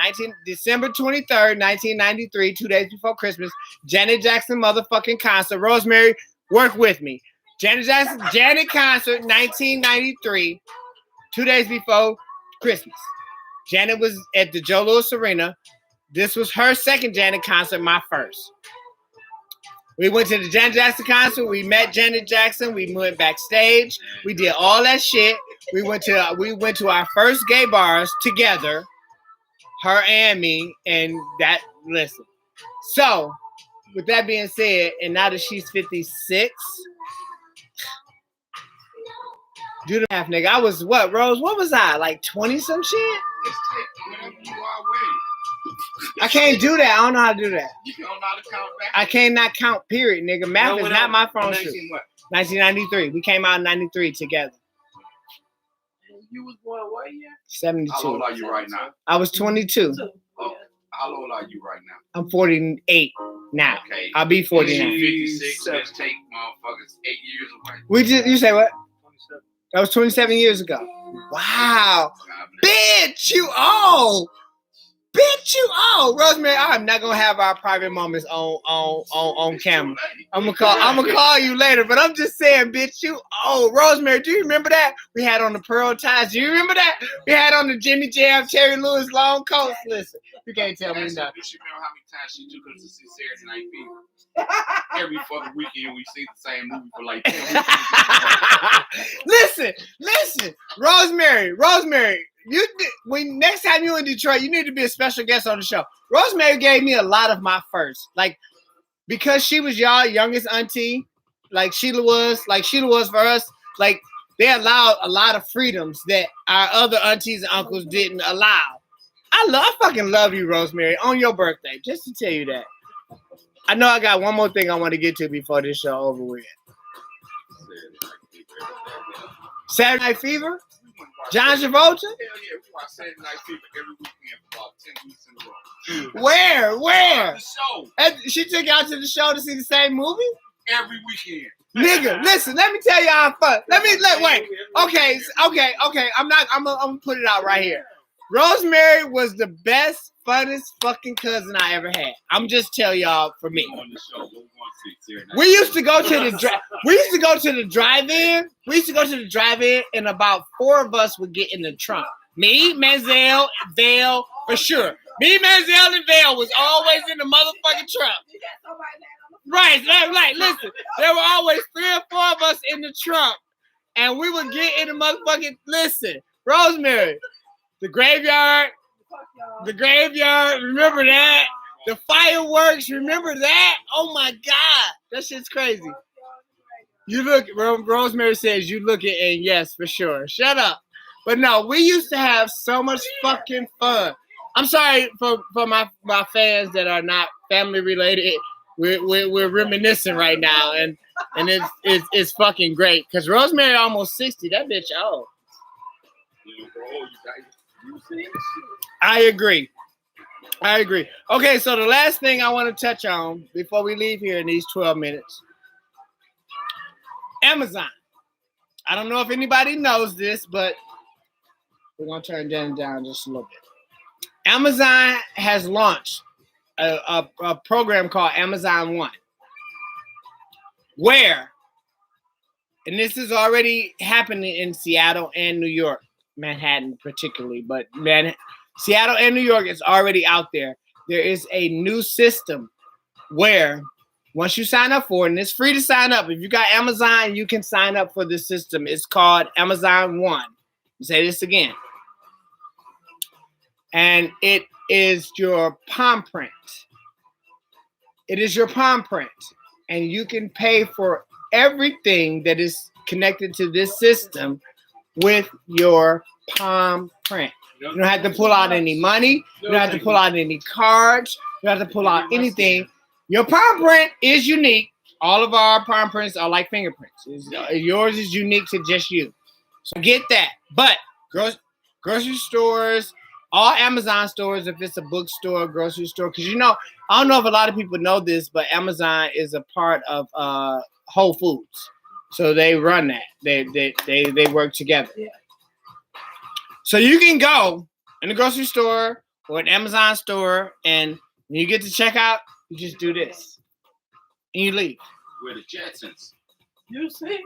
December 23rd, 1993, 2 days before Christmas. Janet Jackson motherfucking concert. Rosemary, work with me. Janet concert, 1993, 2 days before Christmas. Janet was at the Joe Louis Arena. This was her second Janet concert, my first. We went to the Janet Jackson concert. We met Janet Jackson. We went backstage. We did all that shit. We went to our first gay bars together, her and me, and that. Listen. So, with that being said, and now that she's 56, do the math, nigga. I was what, Rose? What was I, like 20 some shit? I can't do that. I don't know how to do that. You don't know how to count back? I cannot count, period, nigga. Math is not my phone shoe. 1993. We came out in 93 together. You was born what year? 72. How old are you right now? I was 22. Oh, how old are you right now? I'm 48 now. Okay. I'll be 49. 56. Let's take motherfuckers 8 years away. You say what? 27. That was 27 years ago. Wow. Bitch, you old. Rosemary, I'm not gonna have our private moments on camera. I'm gonna call you later, but I'm just saying, bitch, you Rosemary, do you remember that? We had on the pearl ties. Do you remember that? We had on the Jimmy Jam, Terry Lewis long coats. Listen, you can't tell me nothing. You should remember how many times she took us to see Saturday Night Fever. Every fucking weekend we see the same movie for like 10 weeks. Listen, Rosemary. when next time you're in Detroit, you need to be a special guest on the show. Rosemary gave me a lot of my first, like because she was y'all youngest auntie, like Sheila was for us. Like they allowed a lot of freedoms that our other aunties and uncles didn't allow. I fucking love you, Rosemary, on your birthday. Just to tell you that. I know I got one more thing I want to get to before this show over with. Saturday Night Fever? John Travolta? Hell yeah, we watch Saturday Night Fever every weekend for about 10 weeks in a row. Where? The show. And she took y'all to the show to see the same movie? Every weekend. Nigga, listen, let me tell y'all fun. Wait. Okay. I'm gonna put it out right here. Rosemary was the best, funnest fucking cousin I ever had. I'm just telling y'all for me. On the show, We used to go to the drive-in. We used to go to the drive-in, and about 4 of us would get in the trunk. Me, Manziel, and Vale, for sure. Me, Manziel, and Vale was always in the motherfucking trunk. Right. Listen, there were always 3 or 4 of us in the trunk, and we would get in the motherfucking. Listen, Rosemary, the graveyard. Remember that? The fireworks. Remember that? Oh my God, that shit's crazy. You look. Rosemary says you look it, and yes, for sure. Shut up. But no, we used to have so much fucking fun. I'm sorry for my fans that are not family related. We're reminiscing right now, and it's fucking great because Rosemary almost 60. That bitch old. I agree. Okay, so the last thing I want to touch on before we leave here in these 12 minutes, Amazon. I don't know if anybody knows this, but we're gonna turn that down just a little bit. Amazon has launched a program called Amazon One, where, and this is already happening in Seattle and New York, Manhattan particularly, but Seattle and New York is already out there. There is a new system where once you sign up for it, and it's free to sign up. If you got Amazon, you can sign up for this system. It's called Amazon One. I'll say this again. And it is your palm print. It is your palm print. And you can pay for everything that is connected to this system with your palm print. You don't have to pull out any money. You don't have to pull out any cards. You don't have to pull out anything. Your palm print is unique. All of our palm prints are like fingerprints. Yours is unique to just you. So get that. But grocery stores, all Amazon stores, if it's a bookstore, grocery store, because I don't know if a lot of people know this, but Amazon is a part of Whole Foods. So they run that. They work together. Yeah. So you can go in the grocery store or an Amazon store, and when you get to checkout, you just do this. And you leave. We're the Jetsons. You see?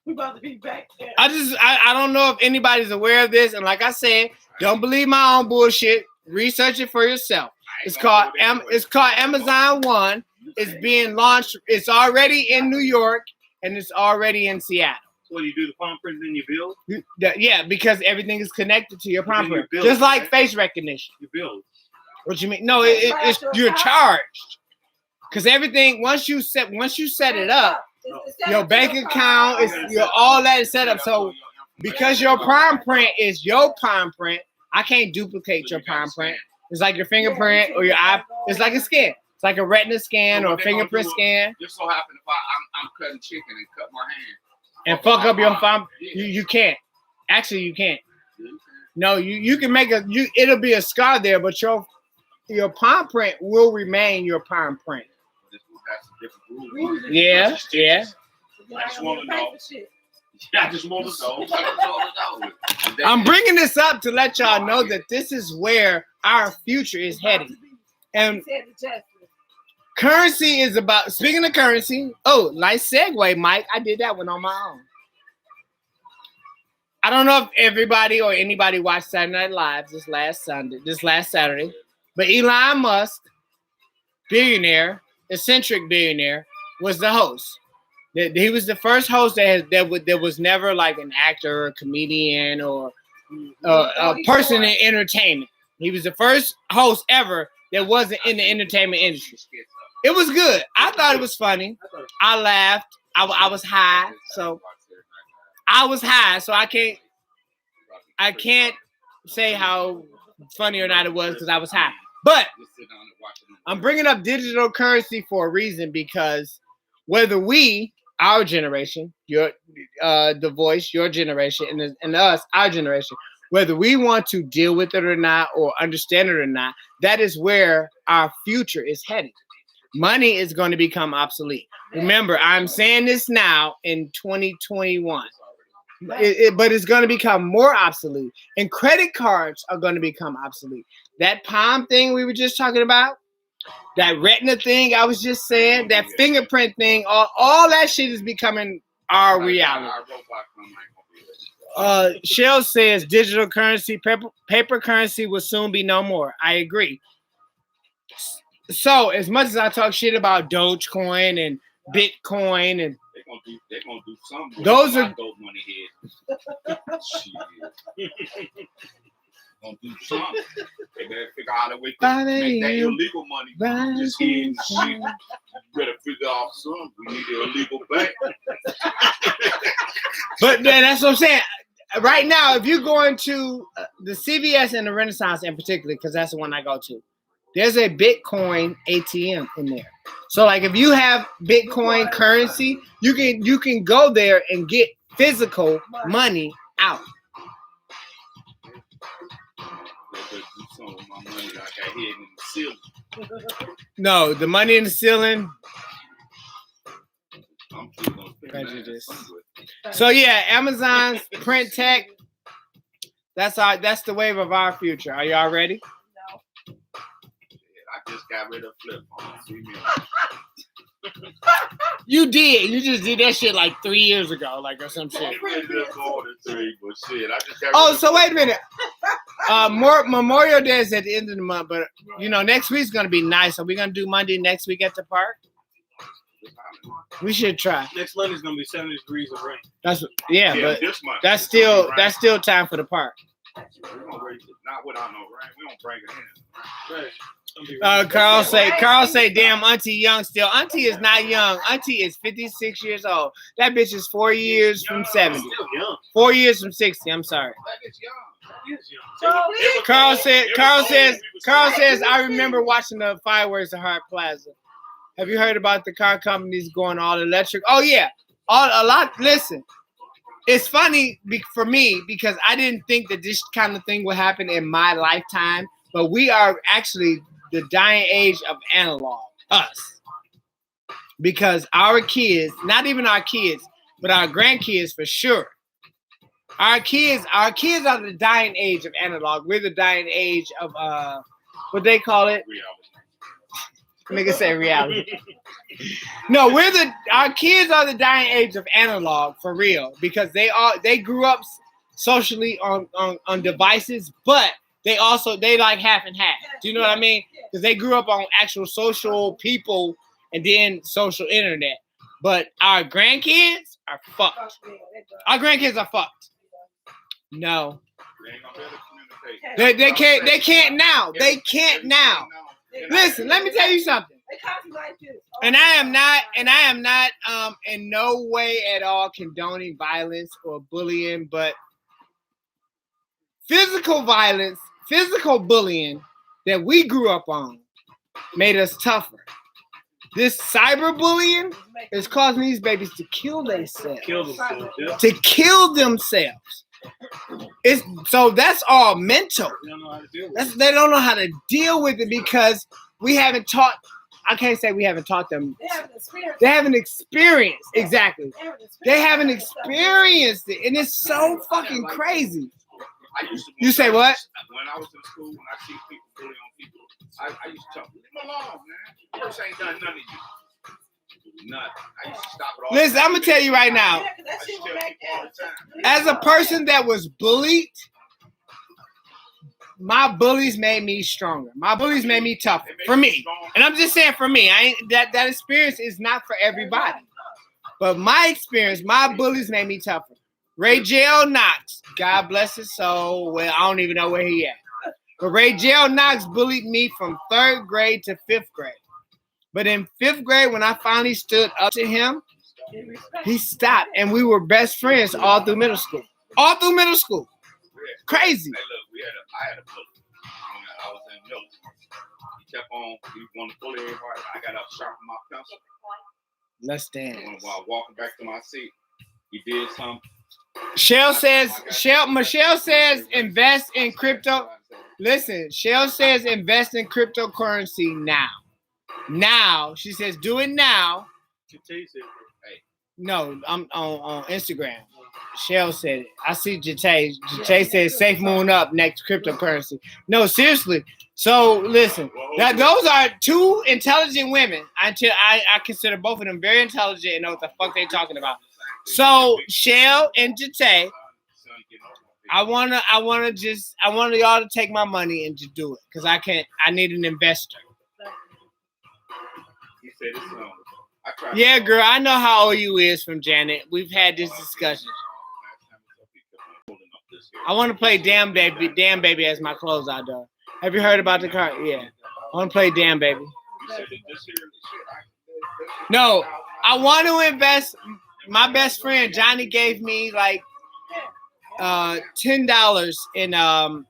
We're about to be back there. I don't know if anybody's aware of this, and like I said, don't believe my own bullshit. Research it for yourself. It's called Amazon One. It's being launched. It's already in New York, and it's already in Seattle. So you do the palm print in your bill? Yeah, because everything is connected to your palm print, just like face recognition. Your bill. What you mean? No, it's you're charged because everything once you set it up, your bank account is all that is set up. So because your palm print is your palm print, I can't duplicate your palm print. It's like your fingerprint or your eye. It's like a scan. It's like a retina scan or a fingerprint scan. Just so happen if I'm cutting chicken and cut my hand and fuck up your palm, you can't. Actually, you can't. No, you can make it'll be a scar there, but your palm print will remain your palm print. Yeah. I just want to know. I just want to know. I'm bringing this up to let y'all know that this is where our future is heading. And currency is about, speaking of currency, nice segue, Mike. I did that one on my own. I don't know if everybody or anybody watched Saturday Night Live this last Saturday, but Elon Musk, billionaire, eccentric billionaire, was the host. He was the first host that was never like an actor or a comedian or person in entertainment. He was the first host ever that wasn't in the entertainment industry. It was good. I thought it was funny. I laughed. I was high, so I can't say how funny or not it was because I was high. But I'm bringing up digital currency for a reason, because whether we, our generation, the Voice, your generation, and us, our generation, whether we want to deal with it or not, or understand it or not, that is where our future is headed. Money is going to become obsolete. Remember, I'm saying this now in 2021, but it's going to become more obsolete. And credit cards are going to become obsolete. That Palm thing we were just talking about, that retina thing I was just saying, that fingerprint thing, all that shit is becoming our reality. Shell says digital currency, paper currency will soon be no more. I agree. So as much as I talk shit about Dogecoin and Bitcoin and they're gonna do something. Those are dope money here. Gonna do something. They better figure out a way to make that illegal money. Just here and shit. You better figure out something. We need an illegal bank. But then that's what I'm saying. Right now, if you're going to the CVS and the Renaissance in particular, because that's the one I go to, there's a Bitcoin ATM in there. So like if you have Bitcoin currency, you can go there and get physical money out. No, the money in the ceiling. Prejudice. So yeah, Amazon's print tech. That's the wave of our future. Are y'all ready? No. I just got rid of flip phones. You did. You just did that shit like 3 years ago, like or some shit. Oh, so wait a minute. Memorial Day is at the end of the month, but next week's gonna be nice. Are we gonna do Monday next week at the park? We should try. Next Monday's gonna be 70 degrees of rain. But that's still time for the park. Not without no rain. We don't bring it in. Carl say, damn, Auntie young still. Auntie is not young. Auntie is 56 years old. That bitch is 4 years from 70. 4 years from 60. I'm sorry. Carl says, I remember watching the fireworks at Hart Plaza. Have you heard about the car companies going all electric? Oh yeah, a lot. Listen, it's funny for me because I didn't think that this kind of thing would happen in my lifetime. But we are actually the dying age of analog, us. Because our kids, not even our kids, but our grandkids for sure. Our kids are the dying age of analog. We're the dying age of what they call it. Nigga say reality. No, our kids are the dying age of analog for real because they grew up socially on devices, but they like half and half. Do you know what I mean? Because they grew up on actual social people and then social internet. But our grandkids are fucked. Our grandkids are fucked. No. They can't now. They can't now. Listen, let me tell you something. And I am not in no way at all condoning violence or bullying, but physical violence, physical bullying that we grew up on made us tougher. This cyberbullying is causing these babies to kill themselves. To kill themselves. So that's all mental. They don't know how to deal with it because we haven't taught. I can't say we haven't taught them. They haven't experienced. Exactly. They haven't experienced it, and it's so fucking crazy. You say what? When I was in school, when I see people bully on people, I used to tell them, leave them alone, man. This ain't done none of you. Nothing. I used to stop it all. Listen, I'm gonna tell you right now. As a person that was bullied, my bullies made me stronger. My bullies made me tougher. For me, and I'm just saying for me. That experience is not for everybody, but my experience, my bullies made me tougher. Ray J.L. Knox, God bless his soul. Well, I don't even know where he at. But Ray J.L. Knox bullied me from 3rd grade to 5th grade. But in 5th grade, when I finally stood up to him, he stopped. And we were best friends all through middle school. All through middle school. Crazy. Hey, look, I had a bully when I was in middle school. He kept on, he wanted to bully everybody. I got up sharpened my pencil. Let's dance. While walking back to my seat, he did something. Michelle says invest in crypto. Listen, Shell says invest in cryptocurrency now. Now, she says do it now. No, I'm on Instagram. Shell said it. I see Jate. Jate says safe moon up next cryptocurrency. No, seriously. So listen, those are 2 intelligent women. I consider both of them very intelligent and know what the fuck they're talking about. So Shell and Jate, I want y'all to take my money and just do it because I need an investor. He said it's yeah, girl, I know how old you is from Janet. We've had this discussion. I want to play Damn Baby as my closeout though. Have you heard about the car? Yeah. I want to play Damn Baby. No, I want to invest. My best friend Johnny gave me like $10 in fuck.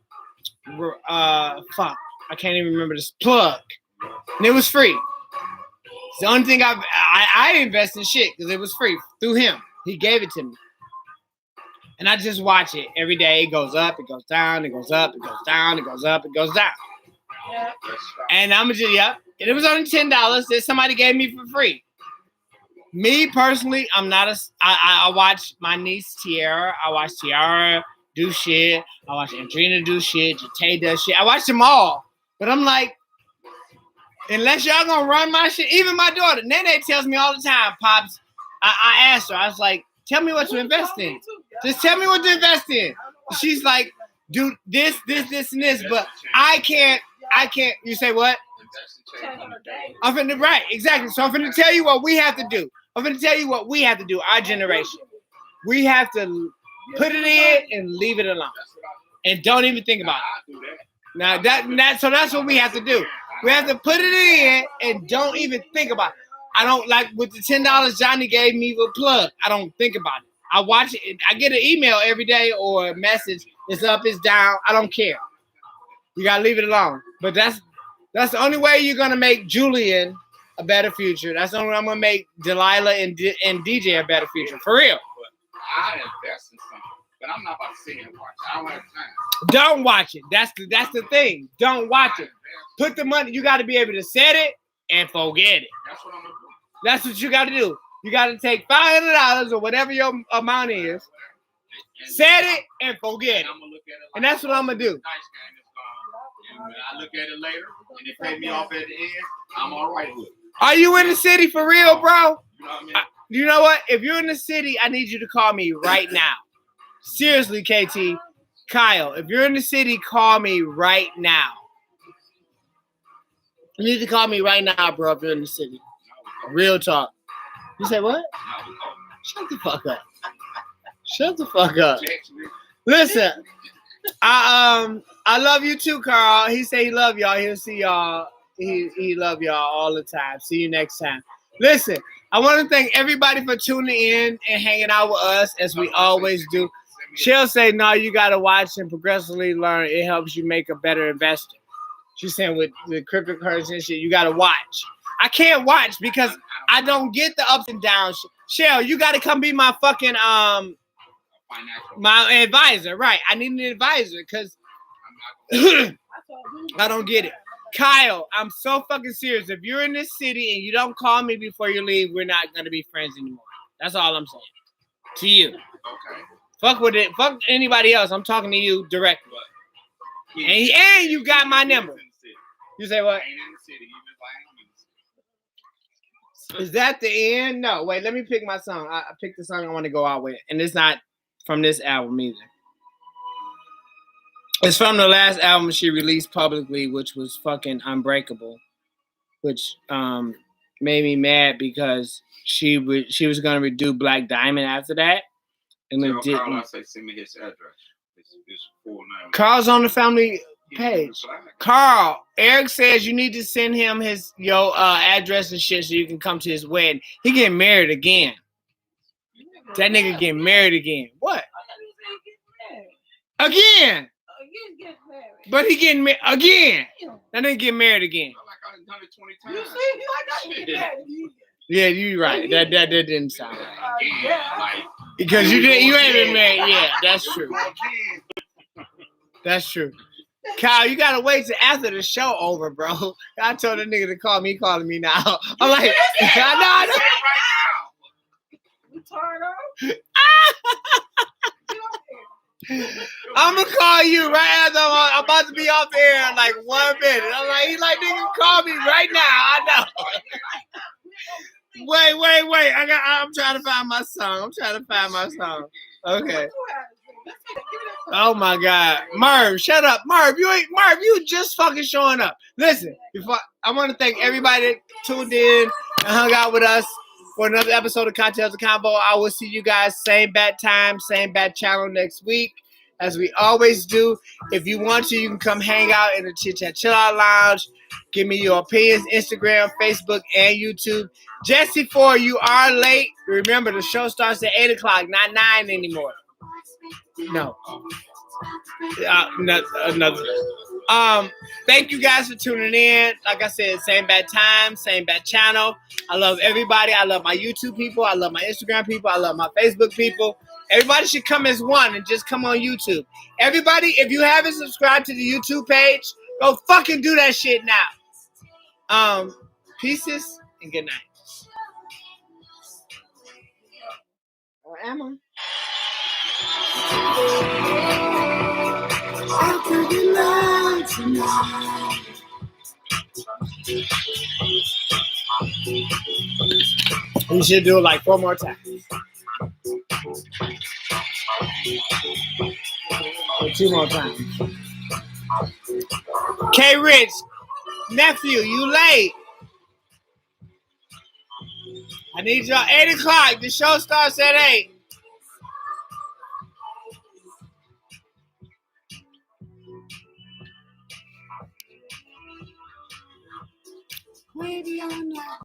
I can't even remember this plug. And it was free. It's the only thing I invest in shit because it was free through him. He gave it to me. And I just watch it every day. It goes up, it goes down, it goes up, it goes down, it goes up, it goes down. And I'm just, And it was only $10 that somebody gave me for free. Me personally, I'm not I watch my niece Tiara. I watch Tiara do shit. I watch Andrina do shit. Jate does shit. I watch them all. But I'm like, unless y'all gonna run my shit, even my daughter, Nene tells me all the time, Pops, I asked her, I was like, tell me what to invest in. Just tell me what to invest in. She's like, do this, and this, but I can't, you say what? I'm finna, right, exactly. So I'm finna tell you what we have to do. Our generation. We have to put it in and leave it alone. And don't even think about it. Now so that's what we have to do. We have to put it in and don't even think about it. I don't like with the $10 Johnny gave me with plug. I don't think about it. I watch it. I get an email every day or a message. It's up, it's down. I don't care. You gotta leave it alone. But that's the only way you're gonna make Julian a better future. That's the only way I'm gonna make Delilah and DJ a better future. For real. I invest in something, but I'm not about to sit here and watch it. I don't have time. Don't watch it. That's the thing. Don't watch it. Put the money. You got to be able to set it and forget it. That's what I'm gonna do. That's what you got to do. You got to take $500 or whatever your amount is, set it and forget it. And that's what I'm gonna do. And I look at it later, and they pay me off at the end. I'm all right with it. Are you in the city for real, bro? You know what I mean? You know what? If you're in the city, I need you to call me right now. Seriously, KT. Kyle, if you're in the city, call me right now. You need to call me right now, bro, if you're in the city. Real talk. You say what? Shut the fuck up. Shut the fuck up. Listen, I love you too, Carl. He say he love y'all. He'll see y'all. He love y'all all the time. See you next time. Listen, I want to thank everybody for tuning in and hanging out with us as we always do. She'll say, no, you got to watch and progressively learn. It helps you make a better investor. She's saying with the cryptocurrency and shit, you got to watch. I can't watch because I don't get the ups and downs. Shell, you got to come be my fucking my advisor. Right. I need an advisor because I don't get it. Kyle, I'm so fucking serious. If you're in this city and you don't call me before you leave, we're not going to be friends anymore. That's all I'm saying. To you. Okay. Fuck with it. Fuck anybody else. I'm talking to you directly. And you got my number. You say what? Is that the end? No. Wait, let me pick my song. I picked the song I want to go out with. And it's not from this album either. It's from the last album she released publicly, which was fucking Unbreakable, which made me mad because she was gonna do Black Diamond after that, And Tell it Carl I didn't. say send me his address. His full name. Carl's on the family He page. replied. Carl, Eric says you need to send him his address and shit so you can come to his wedding. He getting married again. That nigga getting married again. What? I thought he was saying Again? get married. But he getting married again. That nigga getting married again. I feel like I done done it 20 You times. see, like I get married. Yeah, you right. That didn't sound right. Again, like, Because you ain't been married. Yeah, that's true. again. That's true. Kyle, you gotta wait till after the show over, bro. I told the nigga to call me, he calling me now. I'm like, I know. You turn on. I'm gonna call you right after I'm about to be off the air in like 1 minute. I'm like, he's like, nigga, call me right now. I know. Wait. I'm trying to find my song. Okay. Oh my God, Merv, shut up, Merv. You just fucking showing up. Listen, I want to thank everybody that tuned in and hung out with us for another episode of Cocktails and Combo. I will see you guys same bad time, same bad channel next week, as we always do. If you want to, you can come hang out in the Chit Chat Chill Out Lounge. Give me your opinions, Instagram, Facebook, and YouTube. Jesse 4, you are late. Remember, the show starts at 8 o'clock, not 9 anymore. No. Another. Thank you guys for tuning in. Like I said, same bad time, same bad channel. I love everybody. I love my YouTube people. I love my Instagram people. I love my Facebook people. Everybody should come as one and just come on YouTube. Everybody, if you haven't subscribed to the YouTube page, go fucking do that shit now. Pieces and good night. Or am I? After the night tonight. We should do it like 4 more times. Or 2 more times. K Rich, nephew, you late. I need y'all 8 o'clock. The show starts at 8. Maybe I'm not.